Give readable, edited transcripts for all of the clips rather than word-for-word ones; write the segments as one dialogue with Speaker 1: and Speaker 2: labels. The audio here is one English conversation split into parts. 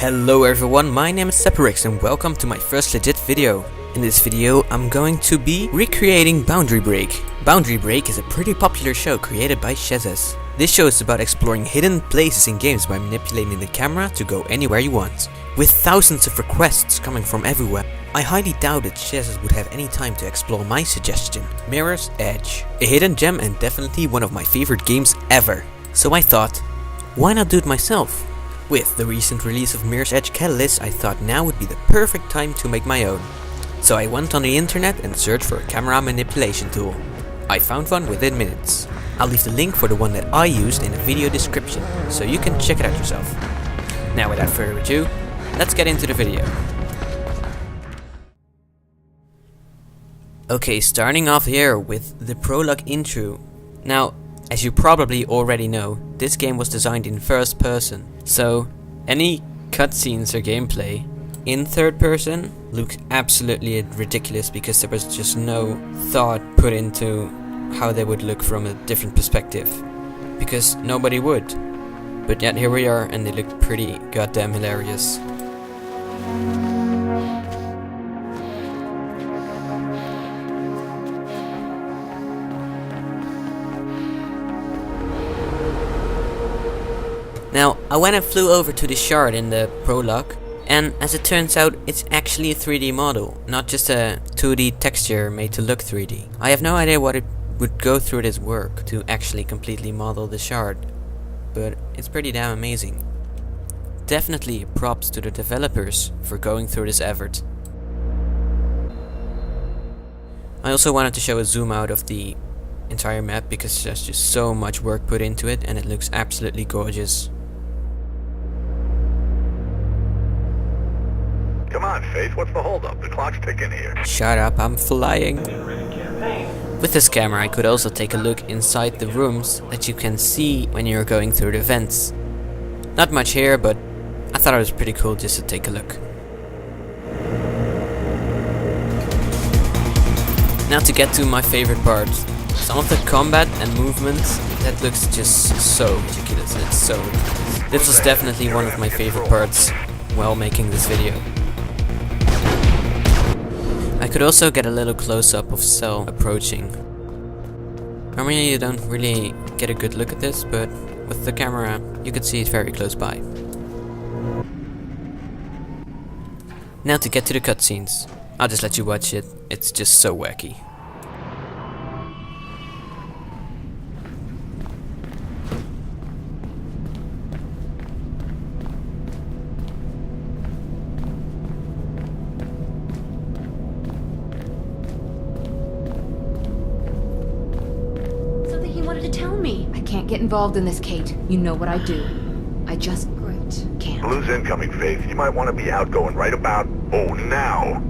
Speaker 1: Hello everyone, my name is Separix and welcome to my first legit video. In this video I'm going to be recreating Boundary Break. Boundary Break is a pretty popular show created by Shezes. This show is about exploring hidden places in games by manipulating the camera to go anywhere you want. With thousands of requests coming from everywhere, I highly doubted Shezes would have any time to explore my suggestion, Mirror's Edge. A hidden gem and definitely one of my favorite games ever. So I thought, why not do it myself? With the recent release of Mirror's Edge Catalyst, I thought now would be the perfect time to make my own. So I went on the internet and searched for a camera manipulation tool. I found one within minutes. I'll leave the link for the one that I used in the video description, so you can check it out yourself. Now without further ado, let's get into the video. Okay, starting off here with the Prologue intro. Now, as you probably already know, this game was designed in first person, so any cutscenes or gameplay in third person looks absolutely ridiculous because there was just no thought put into how they would look from a different perspective, because nobody would. But yet here we are and they look pretty goddamn hilarious. Now, I went and flew over to the shard in the Prologue, and as it turns out, it's actually a 3D model, not just a 2D texture made to look 3D. I have no idea what it would go through this work to actually completely model the shard, but it's pretty damn amazing. Definitely props to the developers for going through this effort. I also wanted to show a zoom out of the entire map because there's just so much work put into it and it looks absolutely gorgeous.
Speaker 2: Come on, Faith, what's the holdup? The clock's ticking here.
Speaker 1: Shut up, I'm flying. With this camera I could also take a look inside the rooms that you can see when you're going through the vents. Not much here, but I thought it was pretty cool just to take a look. Now to get to my favorite part. Some of the combat and movements, that looks just so ridiculous. It's so ridiculous. This was definitely one of my favorite parts while making this video. I could also get a little close-up of Cell approaching. Normally you don't really get a good look at this, but with the camera you could see it very close by. Now to get to the cutscenes. I'll just let you watch it, it's just so wacky.
Speaker 3: To tell me. I can't get involved in this, Kate. You know what I do. I just can't.
Speaker 2: Blue's incoming, Faith. You might want to be outgoing right about, now.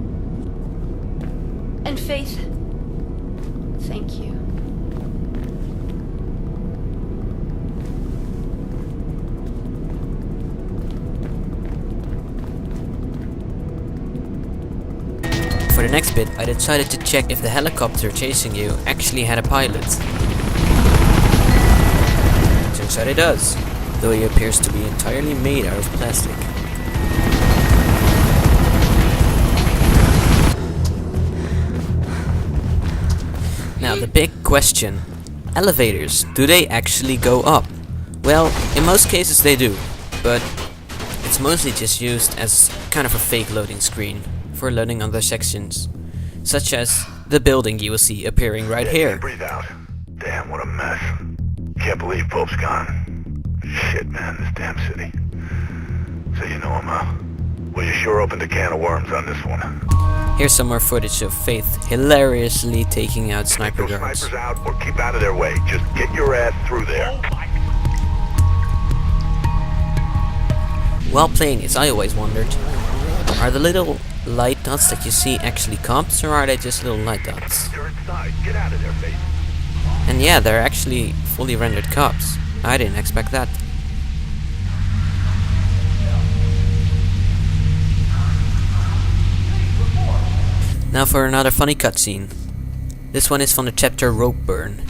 Speaker 3: And Faith, thank you.
Speaker 1: For the next bit, I decided to check if the helicopter chasing you actually had a pilot. Turns out it does, though he appears to be entirely made out of plastic. Now the big question, elevators, do they actually go up? Well, in most cases they do, but it's mostly just used as kind of a fake loading screen for loading other sections, such as the building you will see appearing right here.
Speaker 2: Breathe out. Damn, what a mess. Can't believe Pope's gone. Shit, man, this damn city. So you know him, huh? Well, you sure opened a can of worms on this one.
Speaker 1: Here's some more footage of Faith hilariously taking out sniper guards.
Speaker 2: Snipers out or keep out of their way. Just get your ass through there.
Speaker 1: While playing this, I always wondered, are the little light dots that you see actually cops, or are they just little light dots?
Speaker 2: You're inside. Get out of there, Faith.
Speaker 1: And yeah, they're actually fully rendered cops. I didn't expect that. Now for another funny cutscene. This one is from the chapter Ropeburn.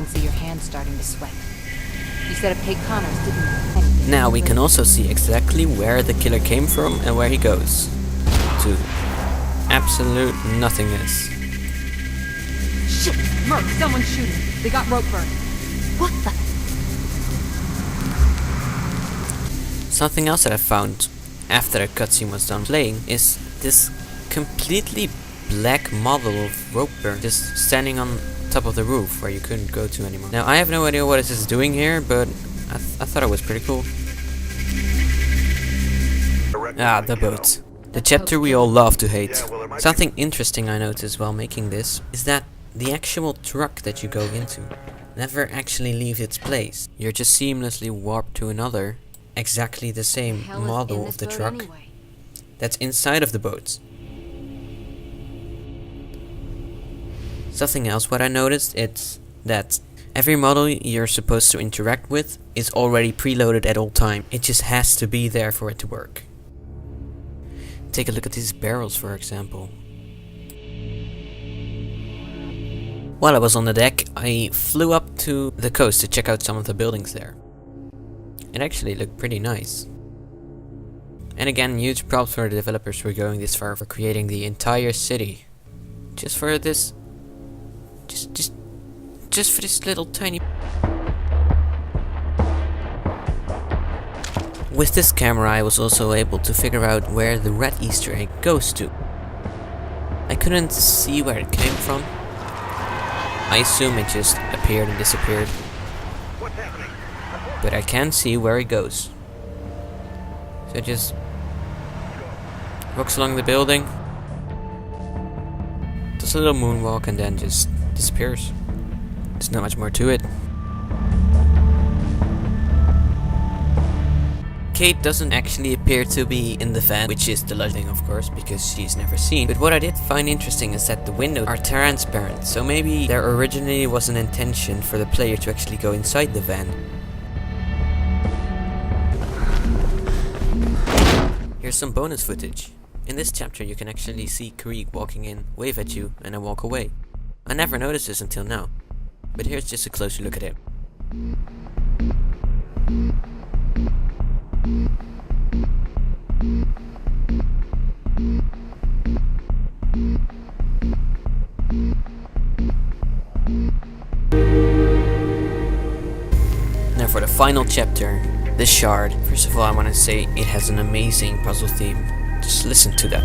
Speaker 3: can see your hands starting to sweat. You said a pig Connors didn't know anything.
Speaker 1: Now we can also see exactly where the killer came from and where he goes. To absolute nothingness.
Speaker 3: Shit! Merc, someone's shooting. They got Ropeburn. What the?
Speaker 1: Something else that I found after the cutscene was done playing is this completely black model of Ropeburn just standing on top of the roof where you couldn't go to anymore. Now I have no idea what this is doing here, but I thought it was pretty cool. Ah, the boat. The chapter we all love to hate. Something interesting I noticed while making this is that the actual truck that you go into never actually leaves its place. You're just seamlessly warped to another, exactly the same model of the truck that's inside of the boat. Something else what I noticed is that every model you're supposed to interact with is already preloaded at all time. It just has to be there for it to work. Take a look at these barrels, for example. While I was on the deck, I flew up to the coast to check out some of the buildings there. It actually looked pretty nice. And again, huge props for the developers for going this far, for creating the entire city. Just for this... Just for this little tiny... With this camera I was also able to figure out where the red Easter egg goes to. I couldn't see where it came from. I assume it just appeared and disappeared. But I can see where it goes. So it just walks along the building, does a little moonwalk, and then just disappears. There's not much more to it. Kate doesn't actually appear to be in the van, which is the lucky thing, of course, because she's never seen. But what I did find interesting is that the windows are transparent, so maybe there originally was an intention for the player to actually go inside the van. Here's some bonus footage. In this chapter you can actually see Krieg walking in, wave at you, and then walk away. I never noticed this until now, but here's just a closer look at him. Now for the final chapter, the Shard. First of all, I want to say it has an amazing puzzle theme. Just listen to that.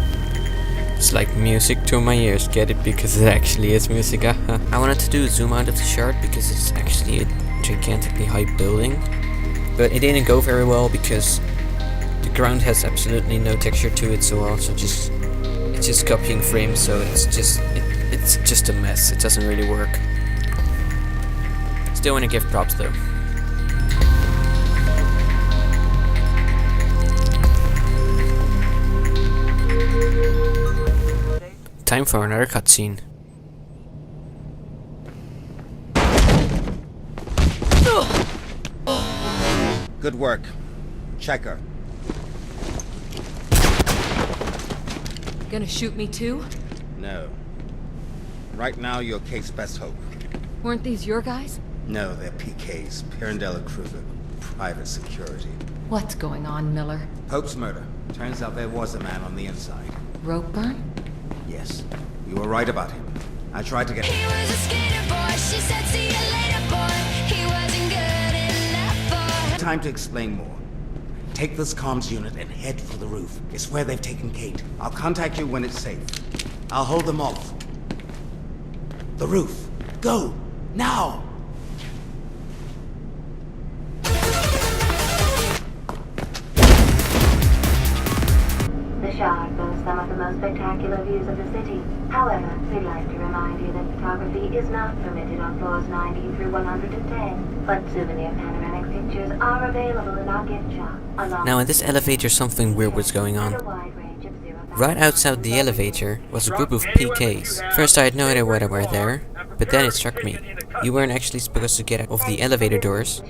Speaker 1: It's like music to my ears, get it? Because it actually is music. I wanted to do a zoom out of the Shard because it's actually a gigantically high building. But it didn't go very well because the ground has absolutely no texture to it, so also it's just copying frames, so it's just a mess. It doesn't really work. Still want to give props though. Time for another cutscene.
Speaker 4: Good work. Check her.
Speaker 3: Gonna shoot me too?
Speaker 4: No. Right now, you're Kate's best hope.
Speaker 3: Weren't these your guys?
Speaker 4: No, they're PK's, Pirandella Kruger, private security.
Speaker 3: What's going on, Miller?
Speaker 4: Hope's murder. Turns out there was a man on the inside.
Speaker 3: Ropeburn?
Speaker 4: Yes, you were right about him. I tried to get...
Speaker 5: He was a skater boy, she said see you later boy. He wasn't good enough for her.
Speaker 4: Time to explain more. Take this comms unit and head for the roof. It's where they've taken Kate. I'll contact you when it's safe. I'll hold them off. The roof. Go! Now!
Speaker 6: The Shard boasts some of the most spectacular views of the city. However, we'd like to remind you that photography is not permitted on floors 90 through 110, but souvenir panoramic pictures are available in our gift shop.
Speaker 1: Now in this elevator something weird was going on. Right outside the elevator was a group of PKs. First I had no idea why they were there, but then it struck me. You weren't actually supposed to get out of the elevator doors.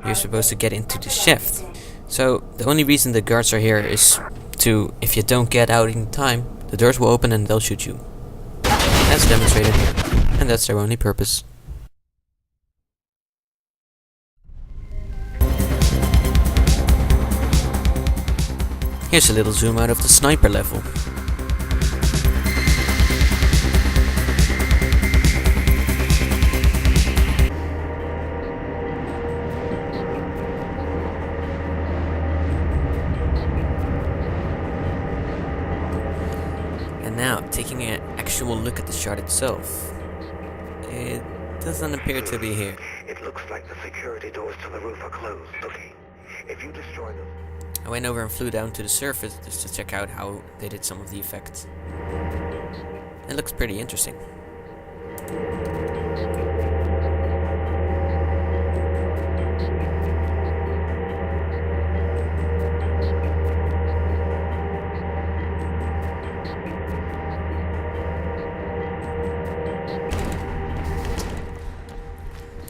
Speaker 1: You're supposed to get into the shaft. So the only reason the guards are here is to, if you don't get out in time, the doors will open and they'll shoot you. That's demonstrated here, and that's their only purpose. Here's a little zoom out of the sniper level. And now, taking an actual look at the shard itself, it doesn't appear to be here.
Speaker 2: It looks like the security doors to the roof are closed. Okay, if you destroy them...
Speaker 1: I went over and flew down to the surface just to check out how they did some of the effects. It looks pretty interesting.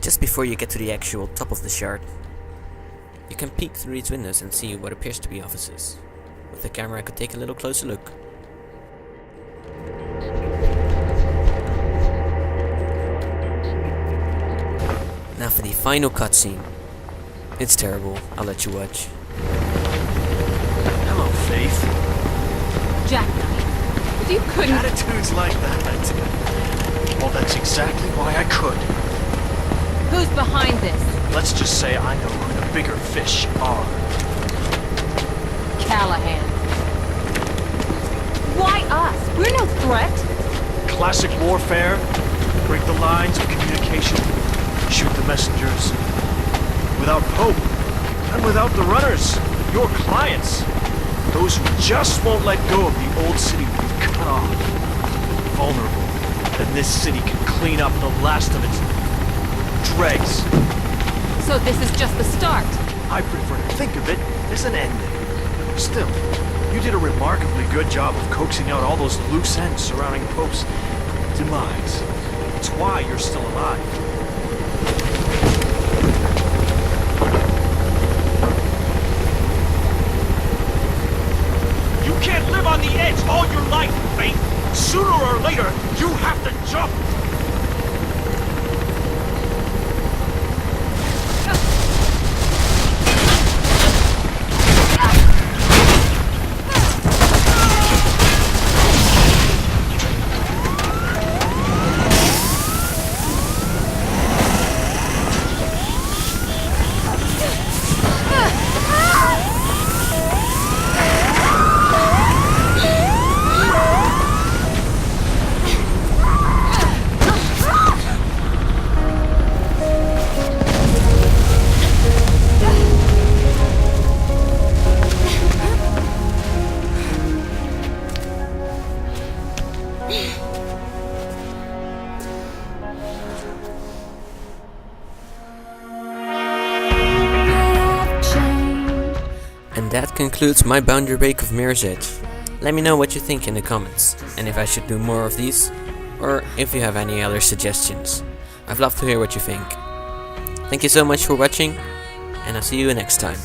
Speaker 1: Just before you get to the actual top of the shard, you can peek through these windows and see what appears to be offices. With the camera I could take a little closer look. Now for the final cutscene. It's terrible, I'll let you watch.
Speaker 7: Hello, Faith.
Speaker 3: Jackknife. If you couldn't...
Speaker 7: Attitudes like that. Well, that's exactly why I could.
Speaker 3: Who's behind this?
Speaker 7: Let's just say I know who the bigger fish are.
Speaker 3: Callahan. Why us? We're no threat.
Speaker 7: Classic warfare. Break the lines of communication. Shoot the messengers. Without hope. And without the runners. Your clients. Those who just won't let go of the old city we've cut off. Vulnerable. Then this city can clean up the last of its dregs.
Speaker 3: So this is just the start.
Speaker 7: I prefer to think of it as an ending. Still, you did a remarkably good job of coaxing out all those loose ends surrounding Pope's demise. It's why you're still alive. You can't live on the edge all your life, Faith. Sooner or later, you have to jump.
Speaker 1: And that concludes my boundary break of Mirror's Edge. Let me know what you think in the comments, and if I should do more of these, or if you have any other suggestions. I'd love to hear what you think. Thank you so much for watching, and I'll see you next time.